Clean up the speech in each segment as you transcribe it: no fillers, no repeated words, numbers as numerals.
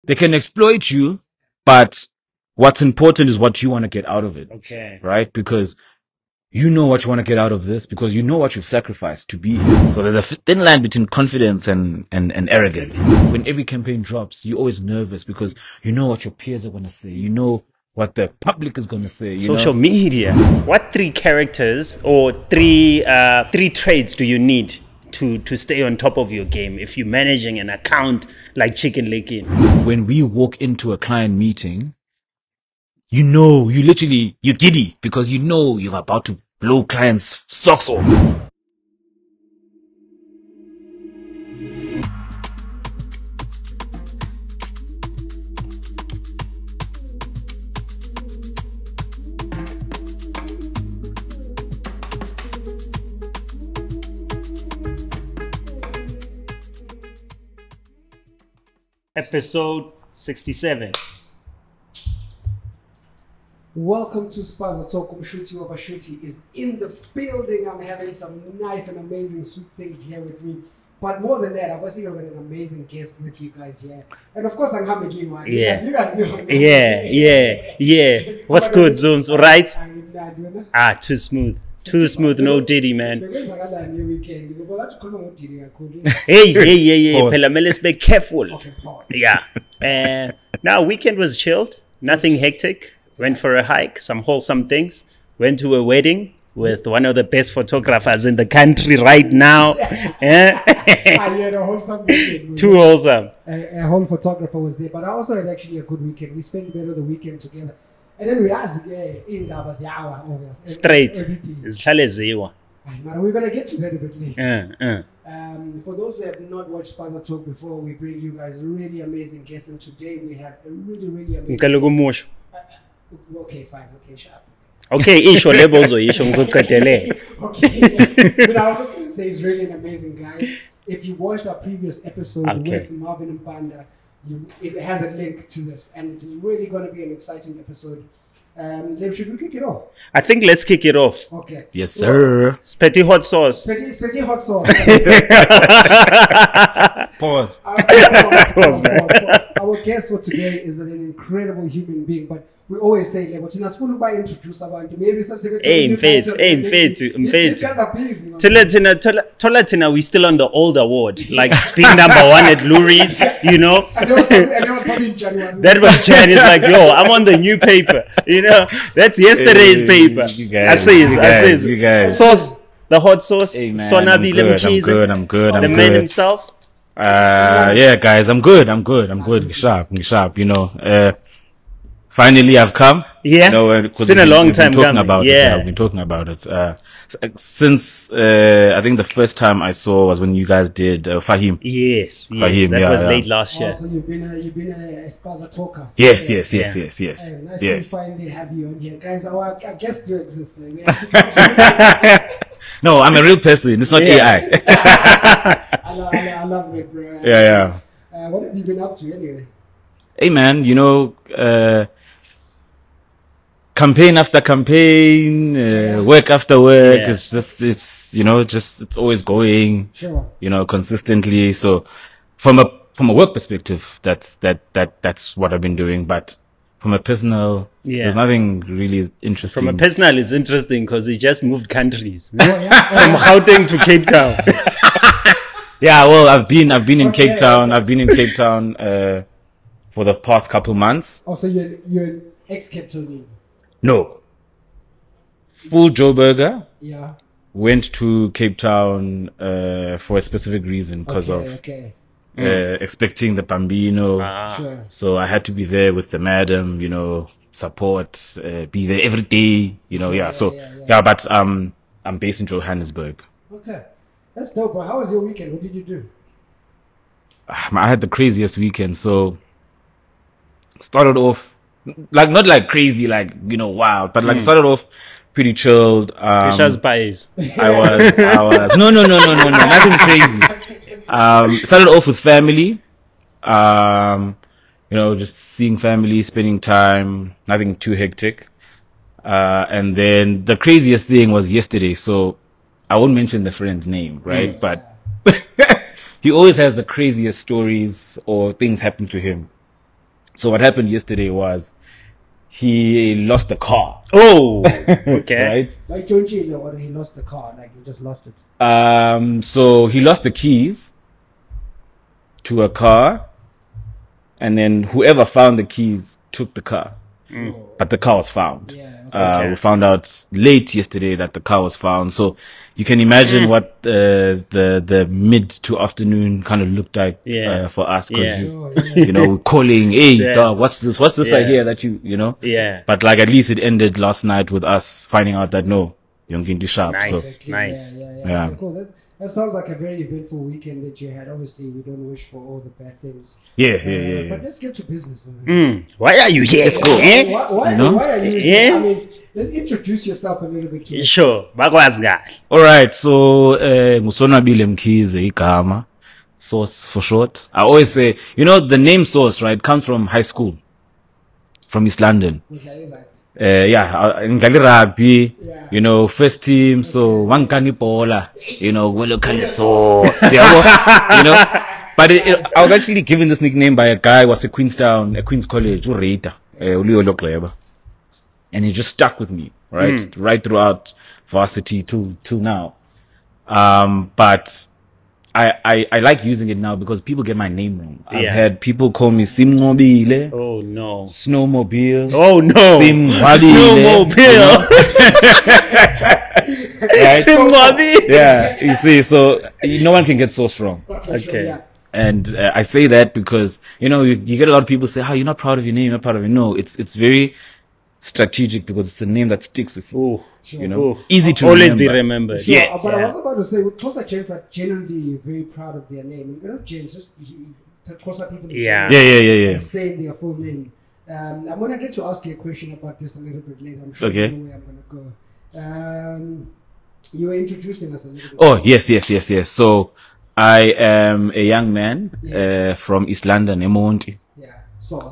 They can exploit you, but what's important is what you want to get out of it. Okay. Right? Because you know what you want to get out of this, because you know what you've sacrificed to be here. So there's a thin line between confidence and arrogance. When every campaign drops, you're always nervous because you know what your peers are going to say. You know what the public is going to say. Social media. What 3 characters or 3 traits do you need to stay on top of your game if you're managing an account like Chicken Licken? When we walk into a client meeting, you know, you're giddy because you know you're about to blow clients' socks off. Episode 67. Welcome to Spaza Talk. Umshuti Wabashuti is in the building. I'm having some nice and amazing sweet things here with me. But more than that, I've also got an amazing guest with you guys here. And of course, I'm coming in one. Yeah. You guys know. Yeah. What's good, Zooms? All right? Too smooth. Too smooth, no Diddy, man. Hey. Phela mele be careful. Okay, pause. Yeah. Now, weekend was chilled. Nothing hectic. Went for a hike, some wholesome things. Went to a wedding with one of the best photographers in the country right now. A wholesome weekend. Too wholesome. A whole photographer was there, but I also had actually a good weekend. We spent better the weekend together. And then we asked in Yawa, obviously. Straight. We're going to get to that a bit later. For those who have not watched Spaza Talk before, we bring you guys really amazing guests. And today we have a really amazing guest. Okay, fine. Okay, sharp. Okay, isho lebozo isho ngizocedele. Okay. But I was just going to say he's really an amazing guy. If you watched our previous episode with Marvin and Panda, it has a link to this, and it's really going to be an exciting episode. Should we kick it off? I think let's kick it off. Okay. Yes, sir. Spetty hot sauce. Spetty hot sauce. Pause. Pause, man. Our guest for today is an incredible human being, but we always say, maybe introduce abantu. Maybe something. These guys are busy. Tola, we still on the old award, like being number 1 at Loeries, you know. And it was probably in January. That was Jan. It's like, yo, I'm on the new paper, you know. That's yesterday's paper. I say, you guys. Sauce, the hot sauce. Hey, man, Sonwabile Mkize. I'm good. The man himself. Yeah, guys, I'm good. Sharp, you know. Finally, I've come. Yeah, you know, it's been a long time coming. I've been talking about it. Since I think the first time I saw was when you guys did Fahim. Yes, Fahim, that was late last year. So you've been a Spaza talker. Yes. Nice to finally have you on here, guys. Our guests do exist. No, I'm a real person. It's not AI. I love it, bro. Yeah. What have you been up to anyway? Hey, man, you know, campaign after campaign, work after work. Yeah. It's always going, sure, you know, consistently. So from a work perspective, that's what I've been doing. But from a personal, there's nothing really interesting. From a personal, it's interesting because he just moved countries from Gauteng to Cape Town. Yeah, well, I've been in Cape Town. I've been in Cape Town, for the past couple months. Oh, so you're an ex-Cape Townian? No. Full Joe Burger. Yeah. Went to Cape Town for a specific reason because of expecting the Bambino. Sure. So I had to be there with the madam, you know, support, be there every day, you know. But I'm based in Johannesburg. Okay. That's dope, bro. How was your weekend? What did you do? I had the craziest weekend. So started off not like crazy, like, you know, wild, but like started off pretty chilled. Fisher's pies. I was no, nothing crazy. Started off with family. You know, just seeing family, spending time, nothing too hectic. And then the craziest thing was yesterday. So I won't mention the friend's name, right? But he always has the craziest stories or things happen to him. So what happened yesterday was he lost the car. Oh, okay. Right? Like John Chile, or he lost the car, like he just lost it. So he lost the keys to a car, and then whoever found the keys took the car. But the car was found. Yeah. We found out late yesterday that the car was found. So you can imagine what the mid to afternoon kind of looked like for us. Because, you know, we're calling, hey, dog, what's this? What's this I hear that you know? Yeah. But like at least it ended last night with us finding out that no, you're going to sharp. Nice. So, Nice. Yeah. Okay, cool. That sounds like a very eventful weekend that you had. Obviously, we don't wish for all the bad things. Yeah. But let's get to business. Man. Why are you here? Let's go. Why are you here? Yeah. I mean, let's introduce yourself a little bit to us. Sure. Bakwazi kahle. All right. So, Sonwabile Mkize, igama. Source for short. I always say, you know, the name Source, right, comes from high school. From East London. Ngali rugby, you know, first team, so one kani bola, you know, we look at Source, you know. But I was actually given this nickname by a guy who was at Queen's College, and he just stuck with me, right? Right throughout varsity till now. But I like using it now because people get my name wrong. I've had people call me Sonwabile. Oh no. Snowmobile. Oh no. Sonwabile. Right? Sonwabile. Yeah, you see, so no one can get Source wrong. Okay. And I say that because, you know, you get a lot of people say, you're not proud of your name, you're not proud of it. No, it's very strategic because it's a name that sticks with you. Ooh. You know, Ooh. easy to always remember. be remembered. Sure, Yes. but I was about to say, with Xhosa gents are generally very proud of their name. You know, gents, just Xhosa people. Yeah. Yeah. Saying their full name. I'm gonna get to ask you a question about this a little bit later. I'm sure Okay. you know where I'm gonna go. You were introducing us a little bit. Oh, yes. So I am a young man from East London, Emonti. Yeah. Source.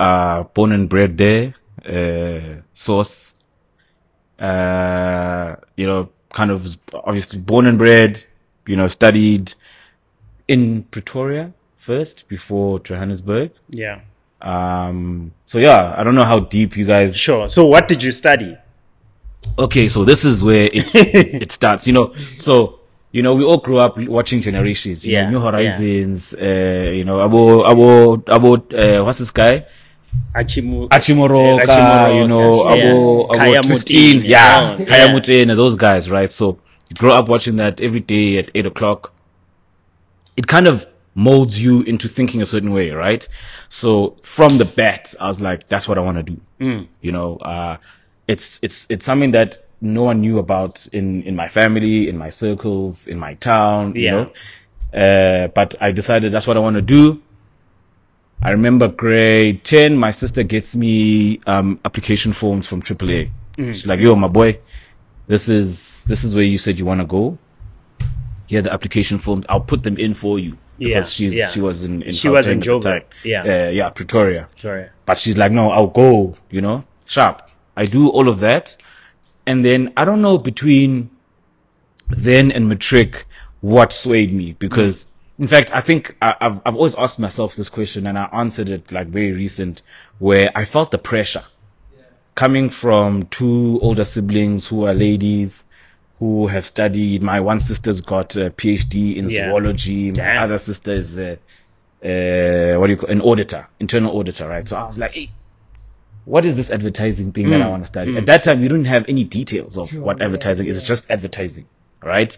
Born and bred there. Source. You know, kind of was obviously born and bred, you know, studied in Pretoria first before Johannesburg. Yeah. So yeah, I don't know how deep you guys. Sure. So what did you study? Okay, so this is where it starts, you know. So, you know, we all grew up watching Generations, you know, New Horizons, you know, what's this guy? Achimoroka, you know, Abo Twistin, Kaya Mutene, those guys, right? So you grow up watching that every day at 8 o'clock. It kind of molds you into thinking a certain way, right? So from the bat, I was like, that's what I want to do. You know, it's something that no one knew about in my family, in my circles, in my town, you know. But I decided that's what I want to do. I remember grade 10, my sister gets me application forms from AAA. She's like, yo, my boy, this is where you said you want to go. Here are the application forms. I'll put them in for you. Because she was in Joburg. Pretoria. But she's like, no, I'll go, you know, sharp. I do all of that. And then I don't know between then and matric what swayed me, because in fact, I think I've always asked myself this question, and I answered it like very recent, where I felt the pressure coming from two older siblings who are ladies who have studied. My one sister's got a PhD in zoology. My other sister is an auditor, internal auditor, right? So I was like, hey, what is this advertising thing that I want to study? At that time, we didn't have any details of what advertising is. It's just advertising, right?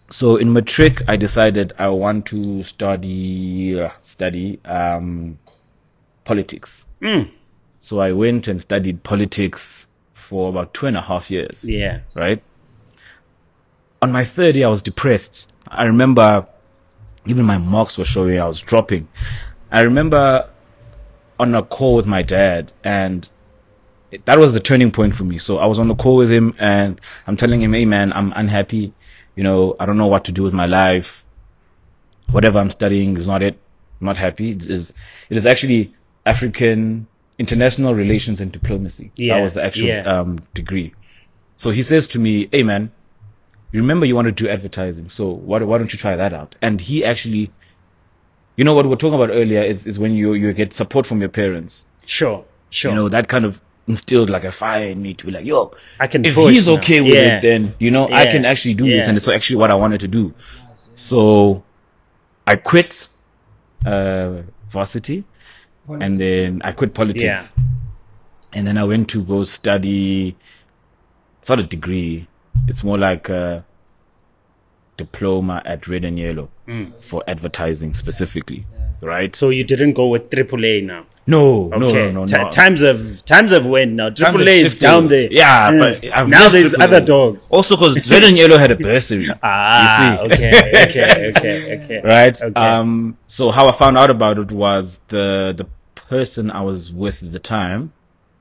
So in matric, I decided I want to study politics. So I went and studied politics for about 2.5 years. Yeah. Right? On my third year, I was depressed. I remember even my marks were showing I was dropping. I remember on a call with my dad, and that was the turning point for me. So I was on the call with him, and I'm telling him, hey man, I'm unhappy. You know, I don't know what to do with my life. Whatever I'm studying is not it. I'm not happy. It is actually African International Relations and Diplomacy. That was the actual degree. So he says to me, hey man, you remember you wanted to do advertising, so why don't you try that out? And he actually you know what we were talking about earlier is when you get support from your parents. Sure. You know, that kind of instilled like a fire in me to be like, yo, I can if push he's now. okay with it, then, you know, I can actually do this. Yeah. And it's actually what I wanted to do. So I quit varsity and then I quit politics. Yeah. And then I went to go study, it's not a degree, it's more like a diploma at Red and Yellow for advertising specifically. Right? So you didn't go with AAA now? No. Times have went now. AAA is shifted. down there. Yeah, but I've now left there's AAA. other dogs. Also, because Red and Yellow had a bursary. Ah, you see. okay. Right? Okay. So how I found out about it was the person I was with at the time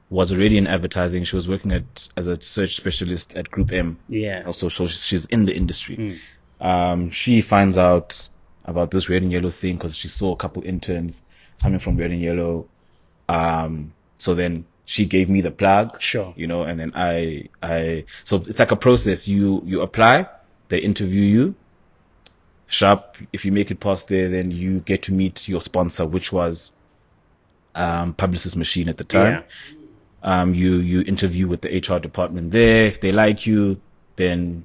was already in advertising. She was working as a search specialist at Group M. Yeah. Also, so she's in the industry. She finds out about this Red and Yellow thing because she saw a couple interns coming from Red and Yellow. So then she gave me the plug. Sure. You know, and then so it's like a process. You apply, they interview you. Sharp. If you make it past there, then you get to meet your sponsor, which was, Publicist Machine at the time. Yeah. You interview with the HR department there. If they like you, then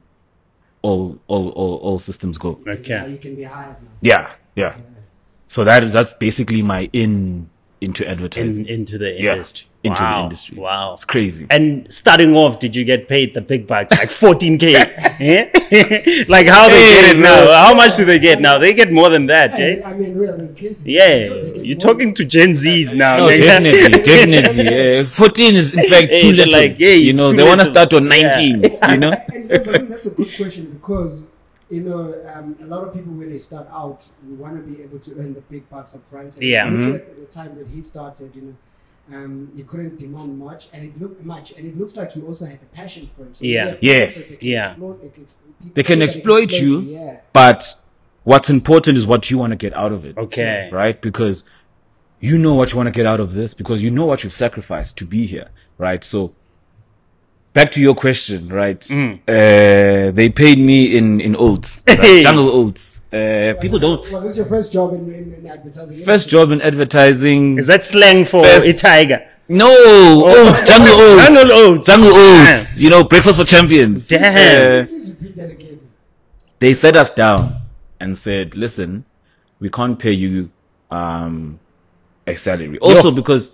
all systems go. Okay. Yeah, you can be hired now. Yeah. So that's basically my into advertising. Into the Yeah, industry. into Wow. the industry. Wow. It's crazy. And starting off, did you get paid the big bucks, like 14K? Eh? Like how they get it now? How much do they get now? They get more than that, eh? I mean, real, there's cases. Yeah, you're talking to Gen Zs now. No, like, definitely. 14 is in fact Hey, too they're little. like, hey, you it's know, too they want to little. start on 19. You know. And I think that's a good question because, you know, a lot of people when they start out, we want to be able to earn the big bucks up front. And Yeah. look at the time that he started, you know, you couldn't demand much, and it looks like you also had a passion for it. So Yeah. you have Yes. people that Yeah. people They can that exploit you, yeah. but what's important is what you want to get out of it. Okay. Right? Because you know what you want to get out of this because you know what you've sacrificed to be here. Right? So back to your question, right? They paid me in oats, right? Hey. Jungle oats. People don't. Was this your first job in advertising? First job in advertising. Is that slang for Best- a tiger? No, oats, jungle oats. Jungle oats. Jungle oats. You know, breakfast for champions. Damn. Please repeat that again. They sat us down and said, listen, we can't pay you a salary. Also because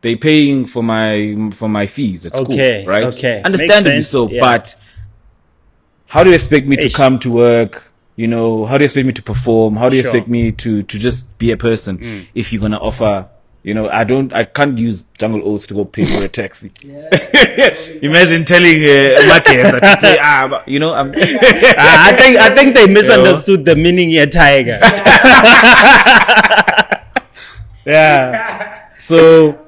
they paying for my fees at school, Okay, right? okay. Understandably Makes sense, so, yeah. but how do you expect me to Ish. come to work? You know, how do you expect me to perform? How do you Sure. expect me to just be a person if you're gonna offer? You know, I can't use jungle oats to go pay for a taxi. Imagine telling Marquez to say, you know, I'm. I think they misunderstood the meaning here, tiger. Yeah. So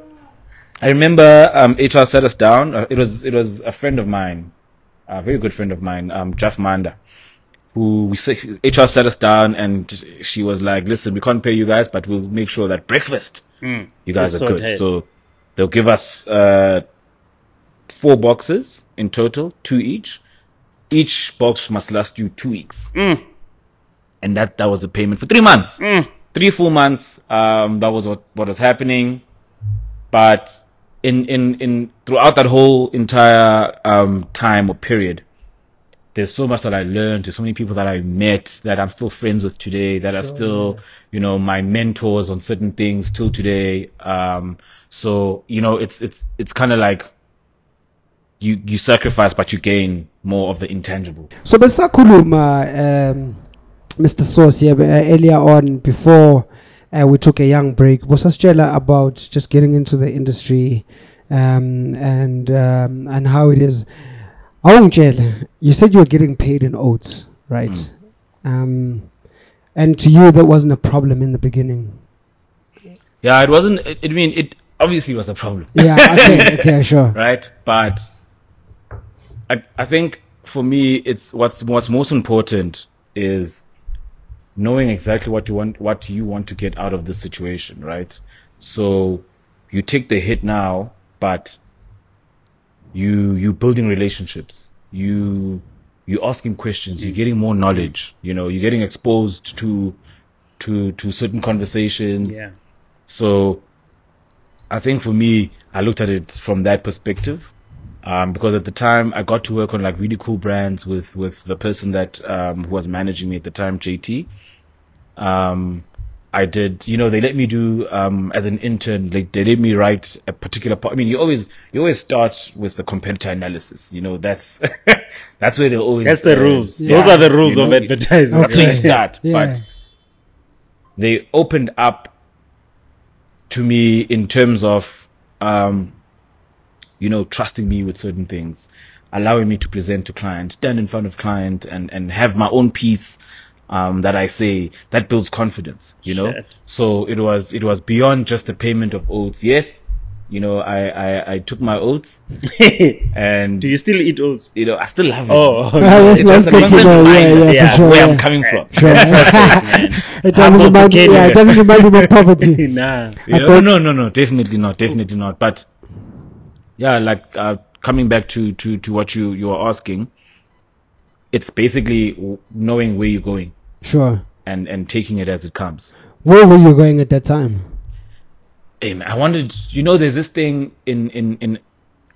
I remember HR sat us down. It was a friend of mine, a very good friend of mine, Jeff Manda, who HR sat us down and she was like, listen, we can't pay you guys, but we'll make sure that breakfast you guys Is are good. sorted. So they'll give us 4 boxes in total, 2 each. Each box must last you 2 weeks. And that was the payment for 3 months. 3 full months. That was what was happening. But in throughout that whole entire time or period, there's so much that I learned. There's so many people that I met that I'm still friends with today, that are still, you know, my mentors on certain things till today. So, you know, it's kind of like you sacrifice, but you gain more of the intangible. So besakhuluma Mr. Sauce here earlier on before we took a young break. Vosasitshela about just getting into the industry and how it is. Awungitshela, you said you were getting paid in oats, right? And to you that wasn't a problem in the beginning. Yeah, it wasn't. I mean, it obviously was a problem. Yeah, okay, sure. Right, but I think for me, it's what's most important is knowing exactly what you want to get out of this situation, right? So you take the hit now, but you building relationships, you asking questions, you're getting more knowledge, you know, you're getting exposed to to certain conversations. Yeah. So I think for me, I looked at it from that perspective. Because at the time I got to work on like really cool brands with the person that who was managing me at the time, JT. I did, they let me do as an intern, like they let me write a particular part. I mean, you always start with the competitor analysis. That's that's where they always that's the rules. Yeah. Those are the rules of advertising. That's where you start. Yeah. But they opened up to me in terms of trusting me with certain things, allowing me to present to client, stand in front of client and have my own piece that I say that builds confidence, Shit. So it was beyond just the payment of oats. Yes, I took my oats and Do you still eat oats? I still love it. Oh, That's It's just a good to constant know. reminder Yeah, for of sure, where yeah. I'm coming from. Sure. It doesn't Humble remind me. Yeah, it beginnings. doesn't remind me of poverty. nah. No, definitely not. But yeah, like coming back to what you were asking, it's basically knowing where you're going Sure. and taking it as it comes. Where were you going at that time? Hey, man, I wanted, there's this thing in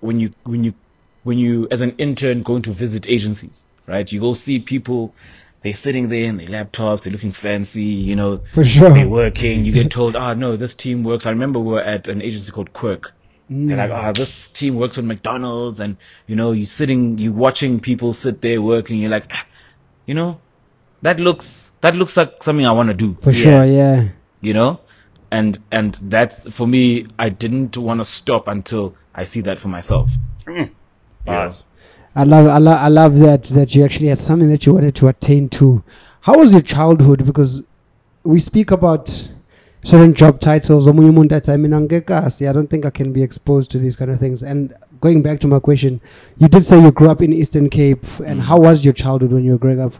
when you as an intern going to visit agencies, right? You go see people, they're sitting there in their laptops, they're looking fancy, For sure. they're working. You get told, no, this team works. I remember we were at an agency called Quirk. They're like, this team works on McDonald's, and you watching people sit there working. You're like, that looks like something I want to do. For sure, yeah. And that's for me. I didn't want to stop until I see that for myself. Yes. I love that you actually had something that you wanted to attain to. How was your childhood? Because we speak about certain job titles. I don't think I can be exposed to these kind of things. And going back to my question, you did say you grew up in Eastern Cape. And how was your childhood when you were growing up?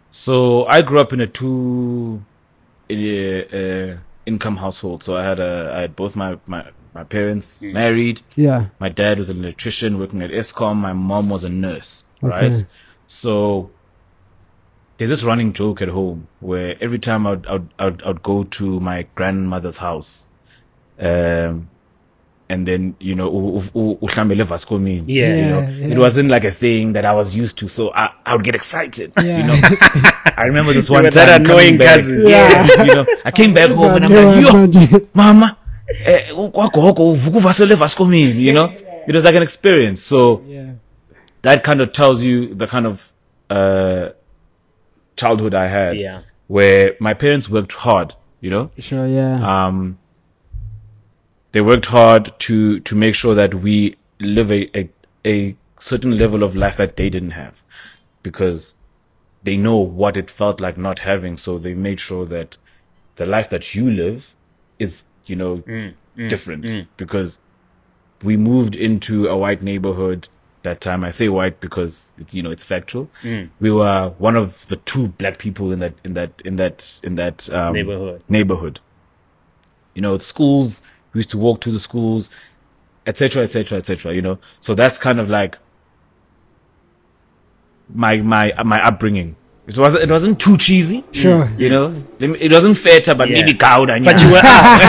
So I grew up in a two income household. So I had both my parents married. Yeah. My dad was an electrician working at ESCOM. My mom was a nurse, Okay. right? So there's this running joke at home where every time I'd go to my grandmother's house, and then uhlambele Vasco Yeah. it wasn't like a thing that I was used to, so I would get excited. Yeah. I remember this You one were time that annoying coming back. cousin. Yes, I came back home and I'm like, yo, mama, it was like an experience. So Yeah. that kind of tells you the kind of childhood I had, Yeah. where my parents worked hard, Sure, yeah. they worked hard to make sure that we live a certain level of life that they didn't have, because they know what it felt like not having. So they made sure that the life that you live is, different, because we moved into a white neighborhood that time. I say white because it's factual. We were one of the two black people in that neighborhood. Schools, we used to walk to the schools, etc., etc., etc. So that's kind of like my upbringing. It wasn't too cheesy. Sure. It wasn't feta, but Yeah. maybe gouda. But you were up.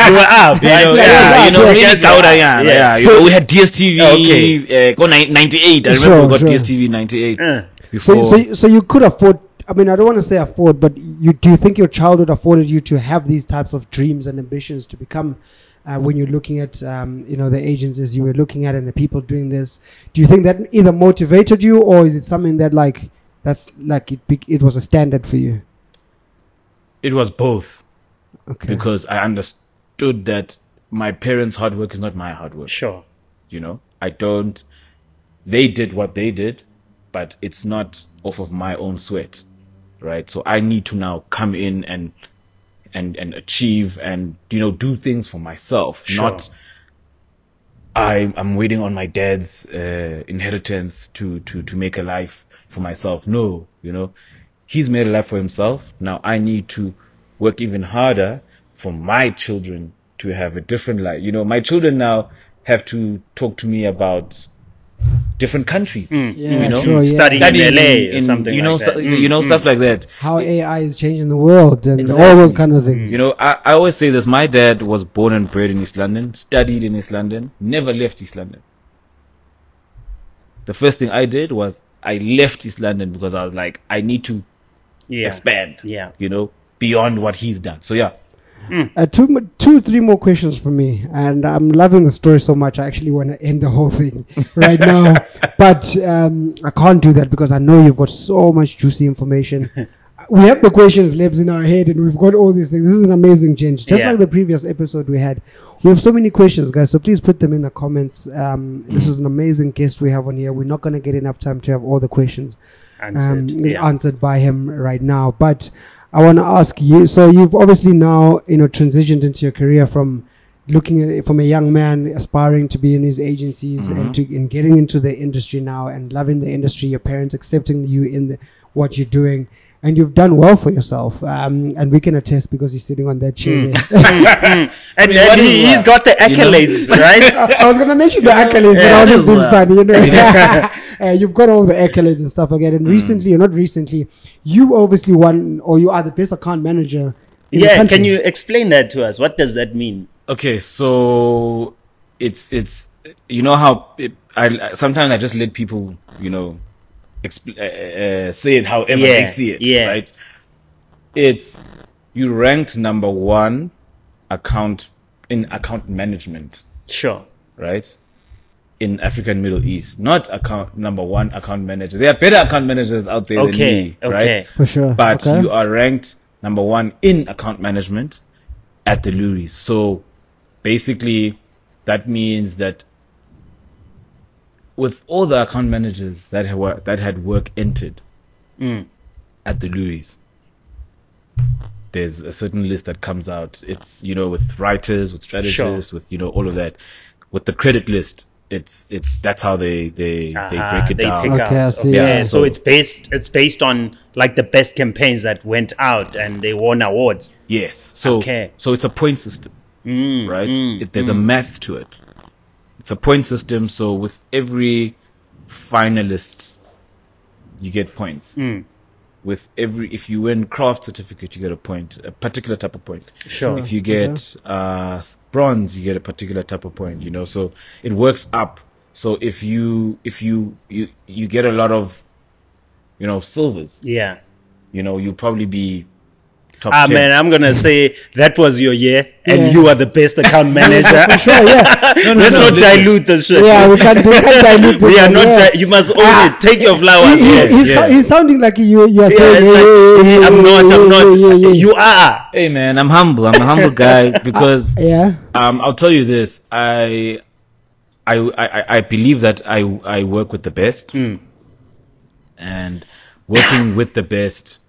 You were up. Right? Really Yes, gouda, yeah. yeah. So- We had DSTV. Okay. 98. I remember Sure, we got sure. DSTV 98. Uh. Before. So you could afford. I mean, I don't want to say afford, but do you think your childhood afforded you to have these types of dreams and ambitions to become? When you're looking at the agencies you were looking at and the people doing this, do you think that either motivated you, or is it something that it was a standard for you? It was both, Okay. because I understood that my parents' hard work is not my hard work. Sure. They did what they did, but it's not off of my own sweat, right? So I need to now come in and achieve and do things for myself. Sure. Not I'm waiting on my dad's inheritance to make a life for myself. No, he's made a life for himself. Now I need to work even harder for my children to have a different life. My children now have to talk to me about different countries. Yeah, You know, sure, yeah. Studying in LA or something you know, like that. you know, stuff like that. How AI is changing the world and Exactly. all those kind of things. You know, I always say this. My dad was born and bred in East London, studied in East London, never left East London. The first thing I did was I left East London because I was like, I need to expand, you know, beyond what he's done. So yeah. Three more questions for me, and I'm loving the story so much. I actually want to end the whole thing right now, but I can't do that because I know you've got so much juicy information. We have the questions labs in our head, and we've got all these things. This is an amazing change, just like the previous episode we had. We have so many questions, guys, so please put them in the comments. This is an amazing guest we have on here. We're not going to get enough time to have all the questions answered by him right now, but I want to ask you, so you've obviously now, you know, transitioned into your career from looking at it from a young man aspiring to be in these agencies and getting into the industry now and loving the industry, your parents accepting you in what you're doing, and you've done well for yourself. And we can attest because he's sitting on that chair. And he's got the accolades, right? I was going to mention the accolades, but I was just being funny, you know. You've got all the accolades and stuff like that. And recently, or not recently, you obviously won, or you are the best account manager in the country. Can you explain that to us? What does that mean? Okay, so it's you know how I sometimes I just let people, you know, say it however they see it, right? It's you ranked number 1 account management, sure, right, in Africa and Middle East, not number 1 account manager. There are better account managers out there than me, right? For sure, but you are ranked number 1 in account management at the Loeries. So basically that means that with all the account managers that had work entered at the Loeries, there's a certain list that comes out. It's, you know, with writers, with strategists, with, you know, all of that. With the credit list, it's that's how they break it down. Pick out. Yeah. So it's based on like the best campaigns that went out and they won awards. Yes. So so it's a point system, right? There's a math to it. It's a point system, so with every finalist, you get points. With if you win craft certificate, you get a point, a particular type of point. Sure. If you get bronze, you get a particular type of point. You know, so it works up. So if you get a lot of, you know, silvers. Yeah. You know, you'll probably be top 10. Man, I'm gonna say that was your year, and you are the best account manager. For sure, yeah. Let's not dilute the shit. Yeah, we can't dilute this. We are not. You must own it. Take your flowers. He's sounding like you are saying. Like, I'm not. You are. Hey man, I'm humble. I'm a humble guy because I'll tell you this. I believe that I work with the best, and working with the best,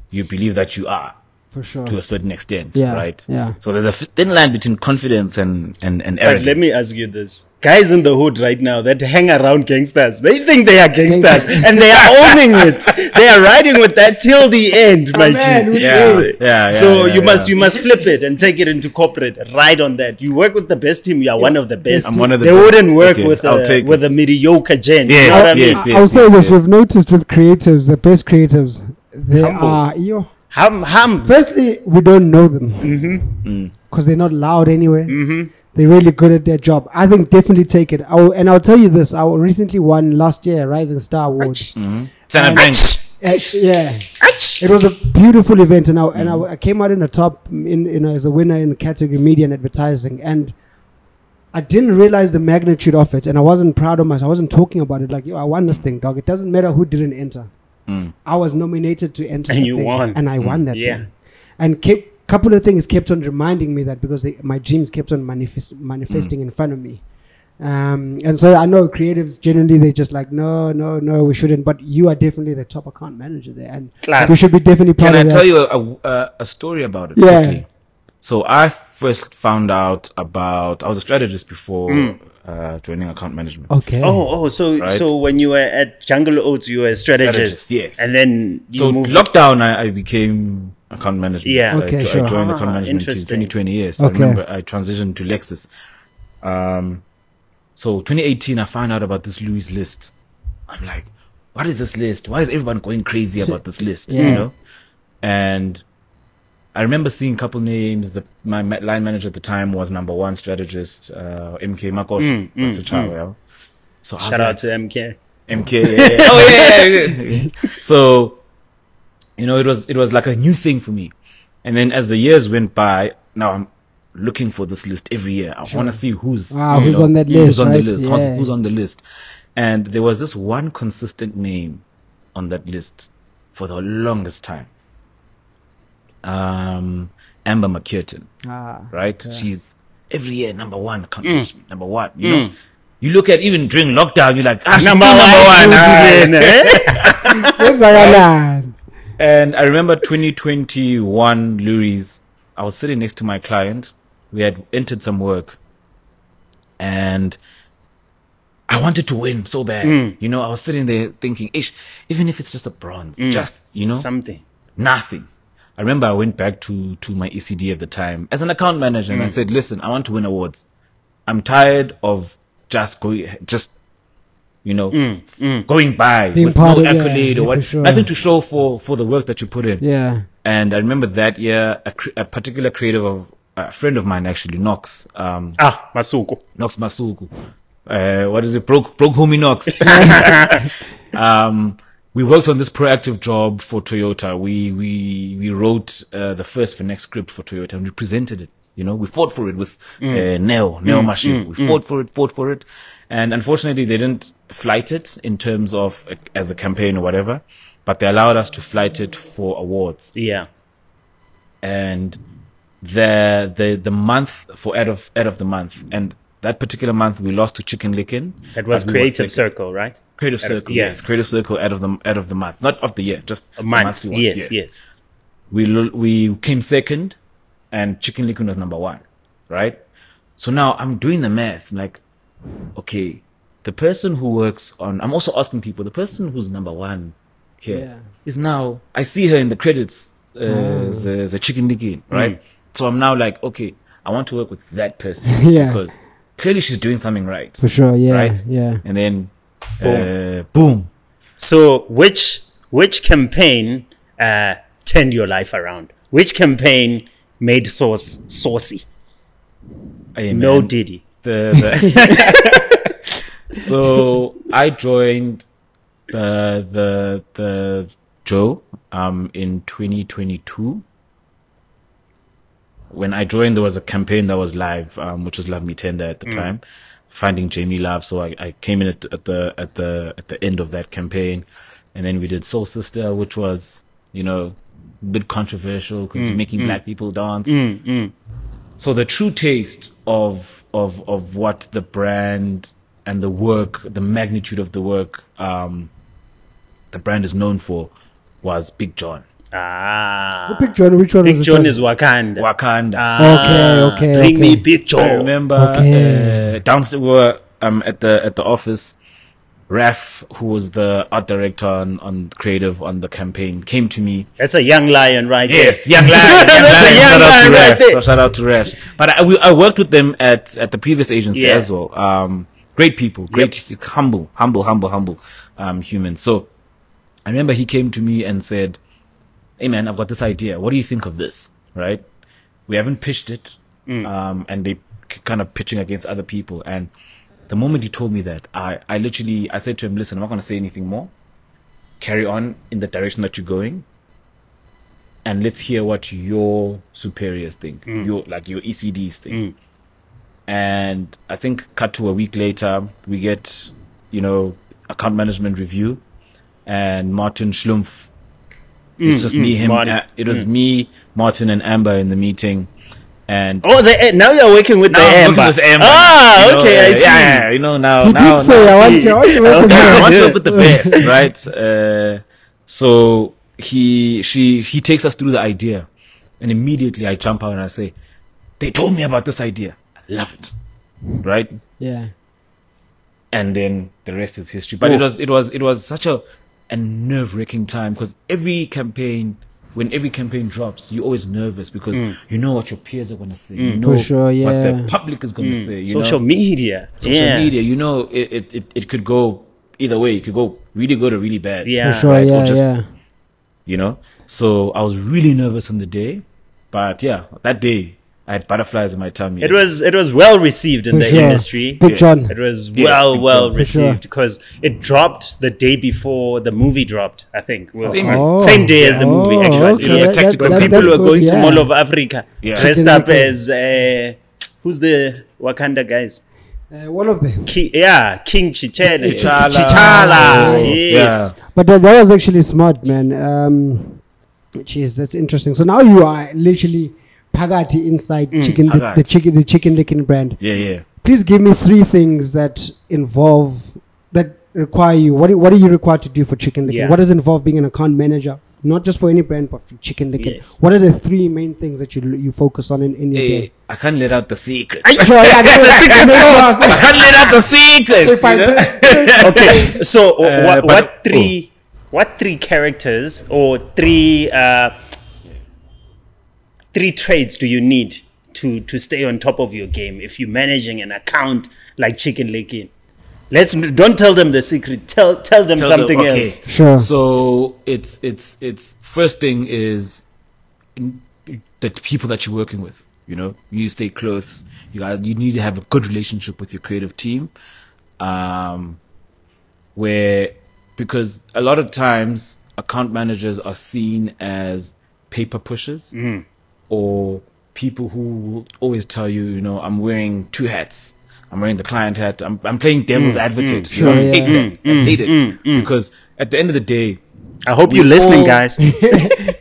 you believe that you are. For sure. To a certain extent, yeah, right? Yeah. So there's a thin line between confidence and arrogance. But let me ask you this. Guys in the hood right now that hang around gangsters, they think they are gangsters and they are owning it. They are riding with that till the end, my G. So you must flip it and take it into corporate. Ride on that. You work with the best team, you are one of the best. I'm one of the they best. Wouldn't work with a mediocre gent. Yes, you know what I mean? I'll say this, we've noticed with creatives, the best creatives, they are hums. Firstly, we don't know them because they're not loud anyway. They're really good at their job. I think definitely take it. I'll tell you this. I recently won last year Rising Star Award. It was a beautiful event, and I came out in the top as a winner in the category media and advertising, and I didn't realize the magnitude of it, and I wasn't proud of myself. I wasn't talking about it like, yo, I won this thing, dog. It doesn't matter who didn't enter. I was nominated to enter, and you won, and I won that thing. And couple of things kept on reminding me that because my dreams kept on manifesting in front of me. And so I know creatives generally they're just like no, we shouldn't. But you are definitely the top account manager there, and you should be definitely proud of that. Can I tell you a story about it? Yeah. Quickly? So I first found out about I was a strategist before. Joining account management. Okay. So when you were at Jungle Oats, you were a strategist. Yes. And then you moved lockdown, I became account management. Yeah. Okay. I joined account management in 2020. Yes. I remember I transitioned to Lexus. So 2018, I found out about this Loeries list. I'm like, what is this list? Why is everyone going crazy about this list? You know? And I remember seeing a couple names. My line manager at the time was number one strategist, MK Makos. So shout out to MK. MK, oh yeah. So, you know, it was like a new thing for me. And then as the years went by, now I'm looking for this list every year. I want to see who's on that list, who's on right? the list, who's on the list. And there was this one consistent name on that list for the longest time. Amber McCurtain, right? Yeah. She's every year number one accomplishment, number one. You know, you look at even during lockdown, you're like, number one. And I remember 2021 Loeries. I was sitting next to my client. We had entered some work, and I wanted to win so bad. You know, I was sitting there thinking, Ish, even if it's just a bronze, just, you know, something, nothing. I remember I went back to my ECD at the time as an account manager, and I said, listen, I want to win awards. I'm tired of going by being with no accolade or what, nothing to show for the work that you put in. Yeah. And I remember that year, a particular creative of a friend of mine, actually, Knox. Masuku. Knox Masuku. What is it? Broke homie Knox. We worked on this proactive job for Toyota. We wrote the first Finesse script for Toyota, and we presented it. You know, we fought for it with Neo Mashif. We fought for it. And unfortunately, they didn't flight it in terms of as a campaign or whatever, but they allowed us to flight it for awards. Yeah. And the month for ad of the month, and that particular month we lost to Chicken Licken. That was Creative Circle, right? Creative Circle, yes. Creative Circle out of the month, not of the year, just a month. Yes. We came second, and Chicken Licken was number one, right? So now I'm doing the math. I'm like, okay, the person who works on, I'm also asking people, the person who's number one here is now, I see her in the credits, the Chicken Licken, right? So I'm now like, okay, I want to work with that person because clearly she's doing something right. For sure, yeah. Right? Yeah. And then, boom. So which campaign turned your life around? Which campaign made Sauce saucy? Hey, no Diddy. So I joined the Joe in 2022. When I joined, there was a campaign that was live, which was Love Me Tender at the time, Finding Jamie Love. So I came in at the end of that campaign, and then we did Soul Sister, which was, you know, a bit controversial because you're making black people dance. So the true taste of what the brand and the work, the magnitude of the work, the brand is known for, was Big John. Big John, which one? Big John is Wakanda. Okay. Bring me Big John. I remember downstairs we were at the office. Raf, who was the art director on creative on the campaign, came to me. That's a young lion, right? Yes, young lion. That's a young lion right there. Shout out to Raf. But I worked with them at the previous agency as well. Great people, humble humans. So I remember he came to me and said, hey man, I've got this idea. What do you think of this? Right? We haven't pitched it. And they kind of pitching against other people. And the moment he told me that, I said to him, listen, I'm not going to say anything more. Carry on in the direction that you're going. And let's hear what your superiors think. Your ECDs think. And I think cut to a week later, we get, account management review, and Martin Schlumpf. It's just me, him. It was me, Martin, and Amber in the meeting. And now you're working with Amber. Okay, I see. Yeah, now. He did say, I want to work with the best, right? So he takes us through the idea, and immediately I jump out and I say, they told me about this idea. I love it, right? Yeah. And then the rest is history. But it was such a nerve-wracking time, because when every campaign drops, you're always nervous because you know what your peers are going to say. You know what the public is going to say. Social media. Social media. It could go either way. You could go really good or really bad. Yeah. For sure, right? yeah, Or just, yeah. you know. So I was really nervous on the day, but yeah, that day I had butterflies in my tummy. It was well received in For the sure. Industry. Big Yes. John. It was Yes, well Big John. For received sure. because it dropped the day before the movie dropped. I think Same day. Oh. same day as the movie. Actually, okay. It was a tactical when That- people were that's going good, to yeah. Mall of Africa Yeah. dressed Chicken up Licken. as who's the Wakanda guys? One of them. King Chichele. T'Challa. T'Challa, Oh. yes. But that was actually smart, man. Jeez, that's interesting. So now you are literally Pagati inside chicken, the Chicken Licken brand. Yeah. Please give me 3 things that require you. What are you required to do for Chicken Licken? Yeah. What does it involve being an account manager? Not just for any brand, but for Chicken Licken. Yes. What are the 3 main things that you focus on in your Hey, day? I can't let out the secret. Sure, yeah, I can't let out the secret. If I you know? tell- Okay, so but- what three characters or three traits do you need to stay on top of your game if you're managing an account like Chicken Licken? Don't tell them the secret. Tell them something okay. else. Sure. So it's first thing is the people that you're working with. You know, you stay close. You need to have a good relationship with your creative team, because a lot of times account managers are seen as paper pushers or people who will always tell you, you know, I'm wearing 2 hats. I'm wearing the client hat. I'm playing devil's advocate. Sure, I yeah. hate that. I hate it because at the end of the day, I hope you're listening, all- guys.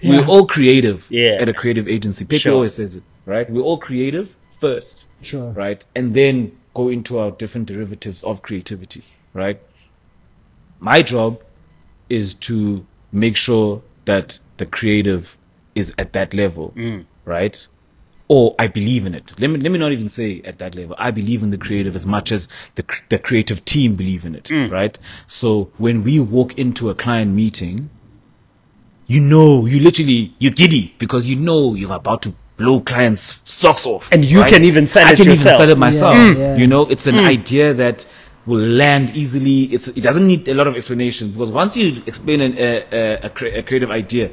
we're all creative Yeah. at a creative agency. Pepe Sure. always says it, right? We're all creative first, Sure. right? And then go into our different derivatives of creativity, right? My job is to make sure that the creative is at that level, right? Or I believe in it. Let me not even say at that level. I believe in the creative as much as the creative team believe in it, right? So when we walk into a client meeting, you're giddy because you know you're about to blow clients' socks off. And you right? can even sell I it can yourself. even sell it myself. Yeah. You know, it's an idea that will land easily. It doesn't need a lot of explanation because once you explain a creative idea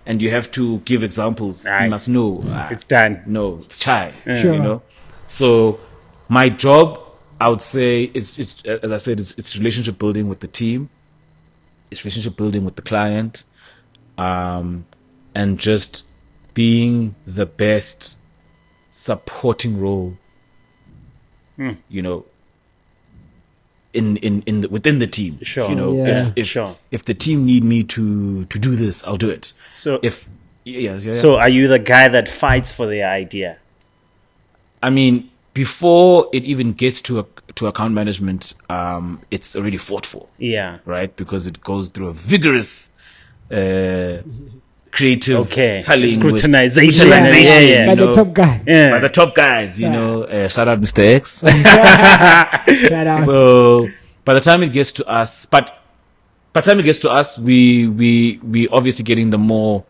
and you have to give examples, Right. you must know It's done. No, it's chai. Sure. You know, so my job, I would say, is as I said, it's relationship building with the team, it's relationship building with the client, and just being the best supporting role. You know, within the team. Sure. You know, Yeah. if the team need me to do this, I'll do it. So If yeah. So are you the guy that fights for the idea? I mean, before it even gets to account management, it's already fought for, Yeah. right? Because it goes through a vigorous creative culling with Scrutinization. Yeah. Yeah. By you the know, top guy. Yeah. by the top guys, you know. Shout out Mr. X. Shout out. So by the time it gets to us, we obviously getting the more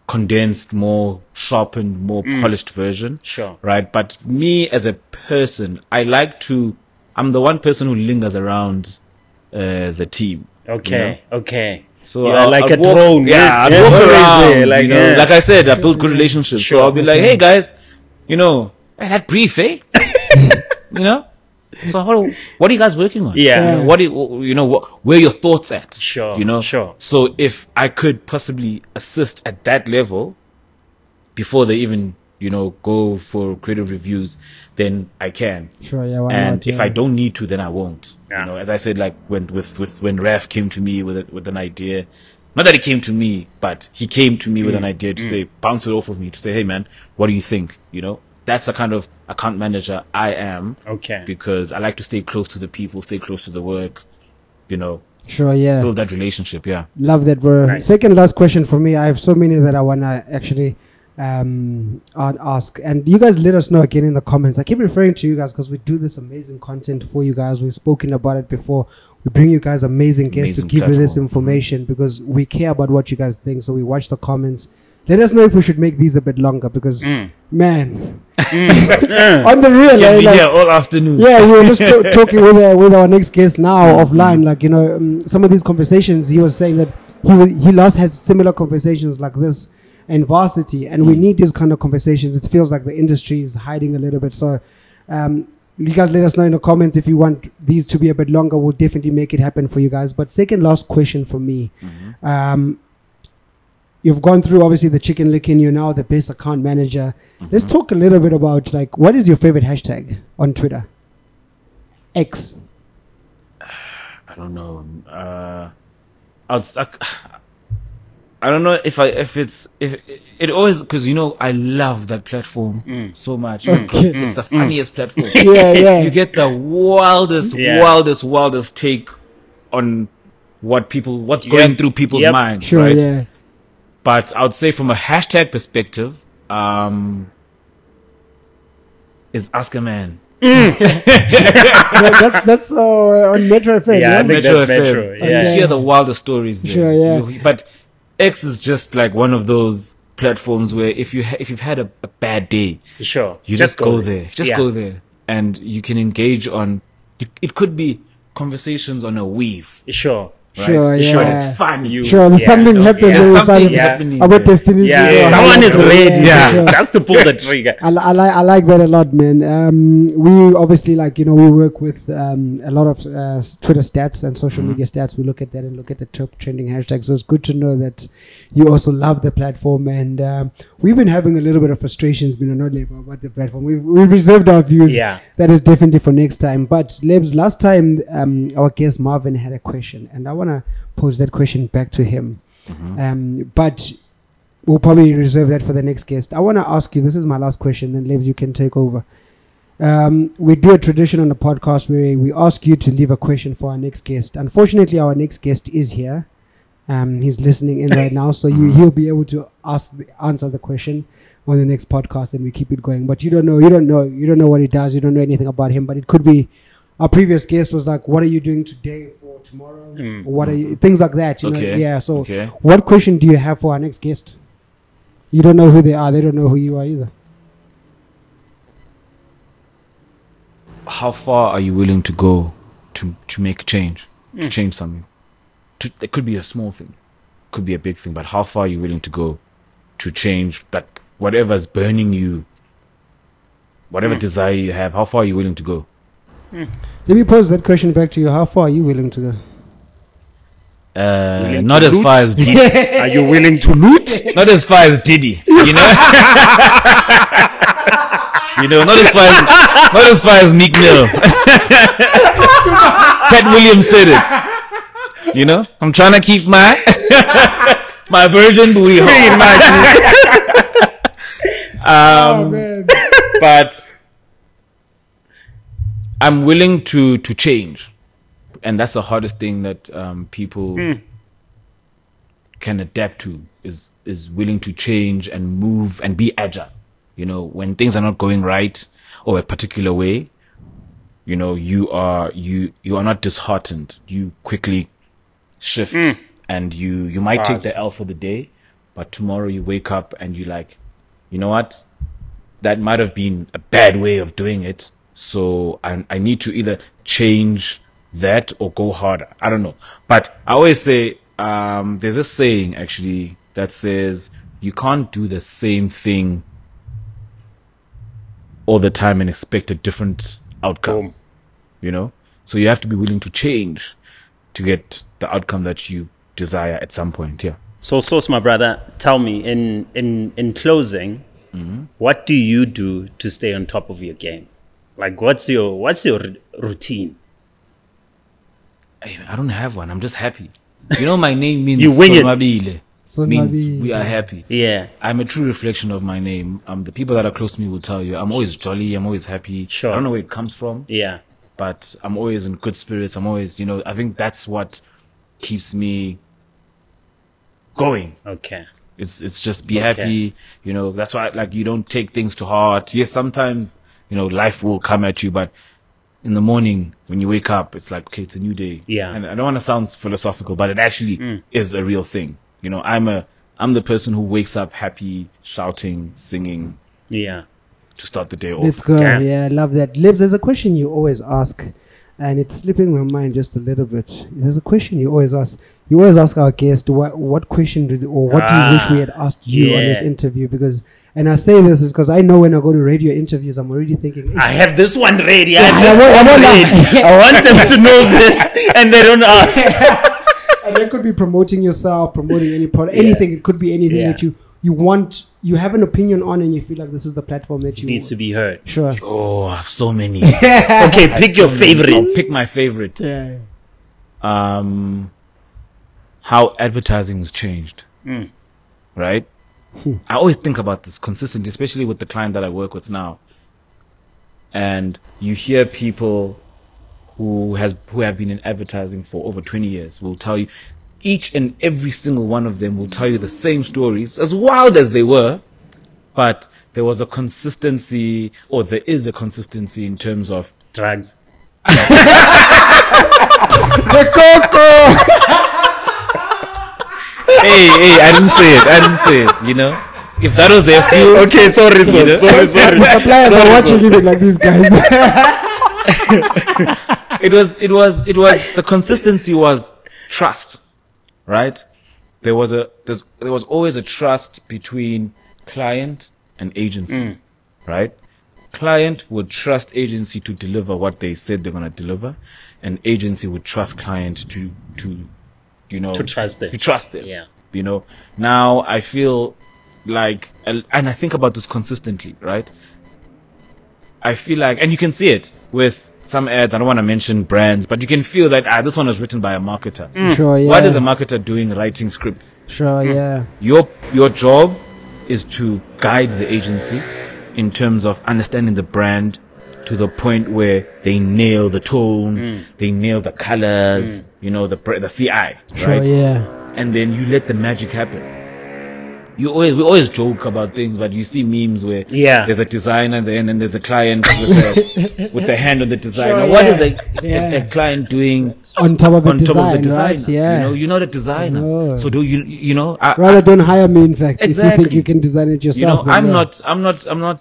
condensed, more sharpened, more polished version. Sure. Right. But me as a person, I'm the one person who lingers around the team. Okay. Okay. So You're like a walk, drone. Yeah, I'd You're walk always around. there, like, you know, yeah. like I said, I build good relationships. Sure. So I'll be like, hey guys, you know, that brief, eh? You know. So what are you guys working on? Yeah. You know, where are your thoughts at? Sure, You know. sure. So if I could possibly assist at that level before they even, you know, go for creative reviews, then I can. Sure, yeah, why And not, if yeah. I don't need to, then I won't. Yeah. You know, as I said, like when Raf came to me with an idea, not that he came to me, but he came to me with an idea to say, bounce it off of me, to say, hey man, what do you think? You know, that's the kind of account manager I am. Okay. Because I like to stay close to the people, stay close to the work, you know, Sure, yeah. build that relationship. Yeah. Love that, bro. Nice. Second last question for me. I have so many that I want to actually ask. And you guys let us know again in the comments. I keep referring to you guys because we do this amazing content for you guys. We've spoken about it before. We bring you guys amazing guests Amazing to give you this platform. information because we care about what you guys think. So we watch the comments. Let us know if we should make these a bit longer because Man. On the real, Can be like, here all afternoon. yeah, we were just talking with our next guest now offline. Like, you know, some of these conversations, he was saying that he last had similar conversations like this in varsity, and we need these kind of conversations. It feels like the industry is hiding a little bit. So, you guys let us know in the comments if you want these to be a bit longer. We'll definitely make it happen for you guys. But second last question for me. You've gone through obviously the Chicken Licken. You're now the best account manager. Let's talk a little bit about, like, what is your favorite hashtag on Twitter? X. I don't know. I don't know if it always, because, you know, I love that platform so much. Okay. It's the funniest platform. Yeah. You get the wildest take on what's going through people's minds. Sure, right? yeah. But I would say from a hashtag perspective, is Ask a Man. That's on Metro FM. Yeah, I think Metro that's FM. Metro. You Yeah. hear the wildest stories there. Sure, yeah. But X is just like one of those platforms where if you've had a bad day, Sure. you just go there. Just Yeah. go there, and you can engage on. It could be conversations on a weave. Sure. Right? Sure, yeah. Sure, it's fun. Sure, there's something happened. There's very something funny happening. about there. Destiny's Yeah, Child. someone is ready Yeah. just to pull the trigger. I like that a lot, man. We obviously, like, you know, we work with a lot of Twitter stats and social media stats. We look at that and look at the top trending hashtags. So it's good to know that you also love the platform. And we've been having a little bit of frustrations, being not labor about the platform. We've reserved our views. Yeah. That is definitely for next time. But Lebs, last time our guest Marvin had a question, and I want to pose that question back to him. But we'll probably reserve that for the next guest. I want to ask you, this is my last question, and Lebs, you can take over. We do a tradition on the podcast where we ask you to leave a question for our next guest. Unfortunately, our next guest is here. He's listening in right now, so he'll be able to answer the question on the next podcast, and we keep it going. But you don't know what he does. You don't know anything about him. But it could be our previous guest was like, "What are you doing today for tomorrow? What are you?" Things like that. You know? Yeah. So, what question do you have for our next guest? You don't know who they are. They don't know who you are either. How far are you willing to go to make a change, to change something? It could be a small thing, could be a big thing, but how far are you willing to go to change that? Whatever's burning you, whatever desire you have, how far are you willing to go? Let me pose that question back to you. How far are you willing to go? Not as far as Diddy. Are you willing to loot? Not as far as Diddy, you know. You know, not as far as Meek Mill. Pat Williams said it. You know, I'm trying to keep my virgin booty home. Oh man! But I'm willing to change, and that's the hardest thing that people can adapt to, is willing to change and move and be agile. You know, when things are not going right or a particular way, you know, you are not disheartened. You quickly shift, and you might take the L for the day, but tomorrow you wake up and you're like, you know what? That might have been a bad way of doing it. So I need to either change that or go harder. I don't know. But I always say, there's a saying actually that says you can't do the same thing all the time and expect a different outcome. You know? So you have to be willing to change to get the outcome that you desire at some point. Yeah. So, Sauce, my brother, tell me, in closing, what do you do to stay on top of your game? Like, what's your routine? I don't have one. I'm just happy. You know, my name means You wing it. Sonwabile. Means Sonwabile. we are happy. Yeah. I'm a true reflection of my name. The people that are close to me will tell you I'm always jolly. I'm always happy. Sure. I don't know where it comes from. Yeah. But I'm always in good spirits. I'm always, you know, I think that's what keeps me going. Okay. It's just be happy. You know, that's why, like, you don't take things to heart. Yes, sometimes, you know, life will come at you, but in the morning when you wake up, it's like, okay, it's a new day. Yeah. And I don't want to sound philosophical, but it actually is a real thing. You know, I'm the person who wakes up happy, shouting, singing, Yeah. To start the day off. Let's go. Yeah, I love that. Libs, there's a question you always ask, and it's slipping my mind just a little bit. There's a question you always ask. You always ask our guest, what question do you wish we had asked you on this interview? Because, and I say this is because I know when I go to radio interviews, I'm already thinking, I have this one ready. I want them to know this, and they don't ask. And that could be promoting yourself, promoting any product, anything. It could be anything that you want, you have an opinion on, and you feel like this is the platform that you needs to be heard. Sure. Oh, I have so many. Okay, pick your favorite. I'll pick my favorite. Yeah. How advertising's changed. Right? I always think about this consistently, especially with the client that I work with now. And you hear people who have been in advertising for over 20 years will tell you, each and every single one of them will tell you the same stories, as wild as they were, but there was a consistency, or there is a consistency in terms of drugs. The cocoa. Hey, I didn't say it, you know? If that was their fuel. Okay, sorry. The suppliers are watching it like these guys. It was the consistency was trust, right? There was always a trust between client and agency, right? Client would trust agency to deliver what they said they're going to deliver, and agency would trust client to trust them. Yeah. You know, now I feel like, and I think about this consistently, right? I feel like, and you can see it with some ads, I don't want to mention brands, but you can feel that this one was written by a marketer. Sure, yeah. What is a marketer doing writing scripts? Sure, yeah. Your job is to guide the agency in terms of understanding the brand to the point where they nail the tone, they nail the colors, you know, the CI, right? Sure, yeah. And then you let the magic happen. We always joke about things, but you see memes where there's a designer there, and then there's a client with the hand on the designer. Sure, what is a client doing on top of the designer? Right? Yeah. You're not a designer. No. So rather don't hire me, in fact, exactly. if you think you can design it yourself. I'm not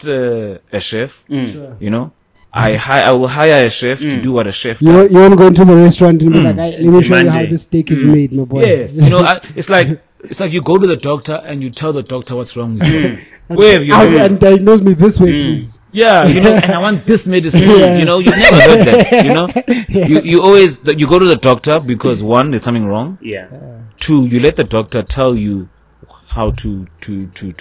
a chef. Sure. You know, I will hire a chef to do what a chef does. You want to go into the restaurant and be like, let me show you how this steak is made, my boy. Yes. You know, it's like you go to the doctor and you tell the doctor what's wrong with you. Where have you and diagnose me this way, please. Yeah, you know, and I want this medicine. You know, you've never heard that. You know, you always go to the doctor because one, there's something wrong. Yeah. Two, you let the doctor tell you how to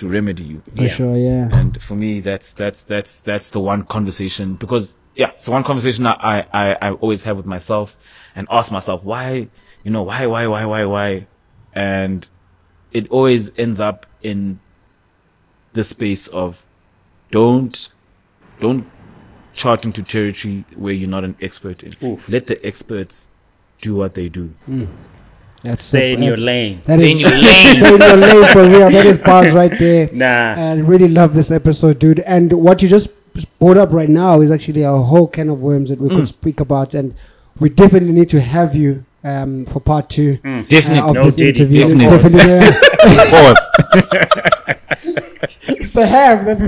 remedy you. For sure, yeah. And for me, that's the one conversation, because it's the one conversation I always have with myself and ask myself why, and it always ends up in the space of don't chart into territory where you're not an expert in. Oof. Let the experts do what they do. Stay in your lane. Stay in your lane. Stay in your lane, for real. That is bars right there. Nah. I really love this episode, dude. And what you just brought up right now is actually a whole can of worms that we could speak about, and we definitely need to have you for part 2 Definitely. of this interview. Definitely. Of course. It's the have. That's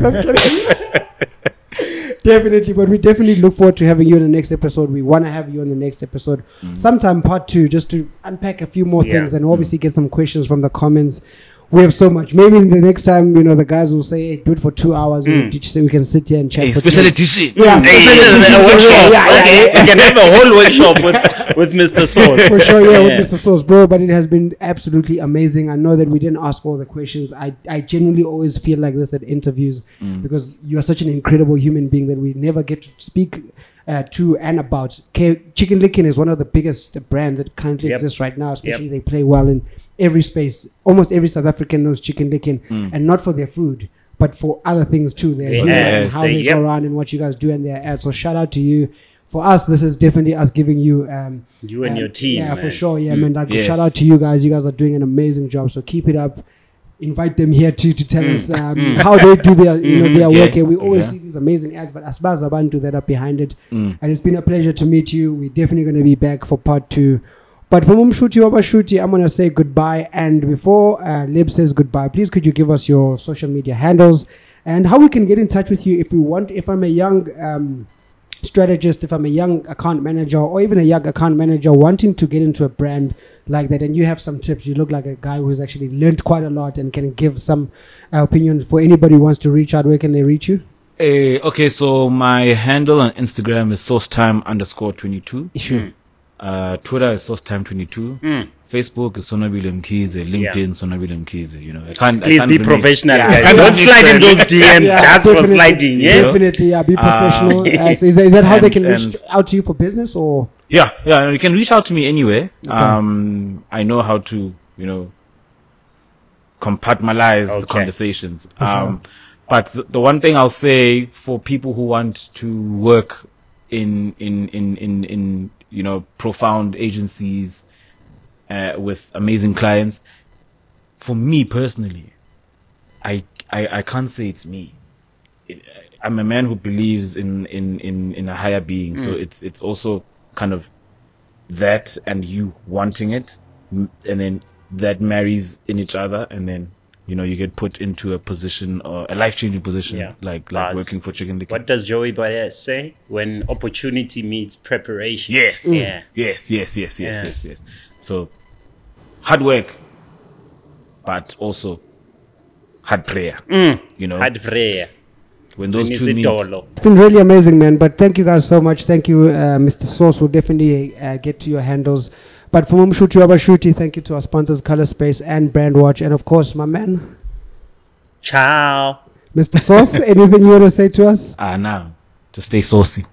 definitely, but we definitely look forward to having you in the next episode. We want to have you on the next episode sometime part 2, just to unpack a few more things and obviously get some questions from the comments. We have so much. Maybe the next time, the guys will say, hey, do it for 2 hours. We can sit here and chat. Especially DC. Yeah, a workshop. We can have a whole workshop with Mr. Sauce. For sure, with Mr. Sauce, bro. But it has been absolutely amazing. I know that we didn't ask all the questions. I genuinely always feel like this at interviews because you are such an incredible human being that we never get to speak to and about. Chicken Licken is one of the biggest brands that currently exists right now. Especially they play well in every space. Almost every South African knows Chicken Licken, and not for their food, but for other things too. Their how they go around and what you guys do and their ads. So shout out to you. For us, this is definitely us giving you you and your team. Yeah, man. For sure. Yeah, man. Shout out to you guys. You guys are doing an amazing job. So keep it up. Invite them here too to tell us how they do their work. And we always see these amazing ads, but Spaza do that up behind it. And it's been a pleasure to meet you. We're definitely going to be back for part 2. But from Shuti, I'm going to say goodbye. And before Lib says goodbye, please could you give us your social media handles and how we can get in touch with you if we want. If I'm a young strategist, if I'm a young account manager, or even a young account manager wanting to get into a brand like that, and you have some tips, you look like a guy who's actually learned quite a lot and can give some opinion for anybody who wants to reach out. Where can they reach you? Okay, so my handle on Instagram is sourcetime_22. Sure. Twitter is sourcetime22. Facebook is Sonwabile Mkize. LinkedIn Sonwabile Mkize. You know, please be professional, guys. Don't slide in those DMs just for sliding. Yeah, definitely. Yeah, be professional. So is that how they can reach out to you for business, or? Yeah. You can reach out to me anywhere. Okay. I know how to, compartmentalize the conversations. Sure. But the one thing I'll say for people who want to work in profound agencies with amazing clients, for me personally, I can't say it's me. I'm a man who believes in a higher being, so it's also kind of that and you wanting it, and then that marries in each other, and then you get put into a position, or a life-changing position, like working for Chicken Licken. What does Joey Badass say? When opportunity meets preparation. Yes. Yeah. Yes. So, hard work, but also hard prayer. Hard prayer. When those two meet. It's been really amazing, man. But thank you guys so much. Thank you, Mr. Sauce. We'll definitely get to your handles. But from Umshuti Abashuti, thank you to our sponsors, Color Space and Brandwatch. And of course, my man. Ciao. Mr. Sauce, anything you want to say to us? Now, to stay saucy.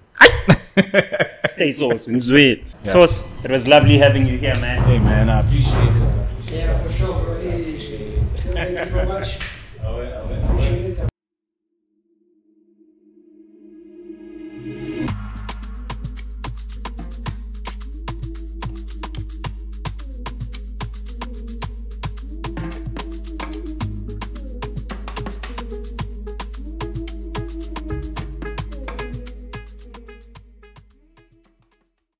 Stay saucy. Sweet. Yeah. Sauce, it was lovely having you here, man. Hey, man, I appreciate it.